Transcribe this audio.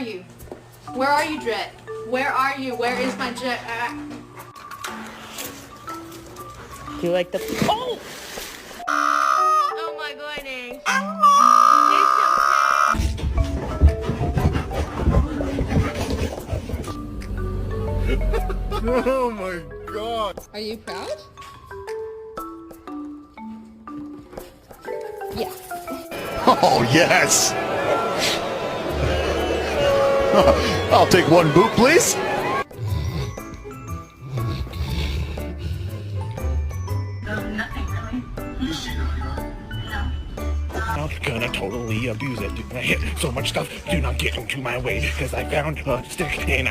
you? Where are you, Jet? Where are you? Where is my Jet? Do you like the... Oh! Oh my goodness. Oh my God. Are you proud? Yeah. Oh, yes. I'll take one boot, please. Nothing really. I'm gonna totally abuse it. I hit so much stuff. Do not get into my way, because I found a stick and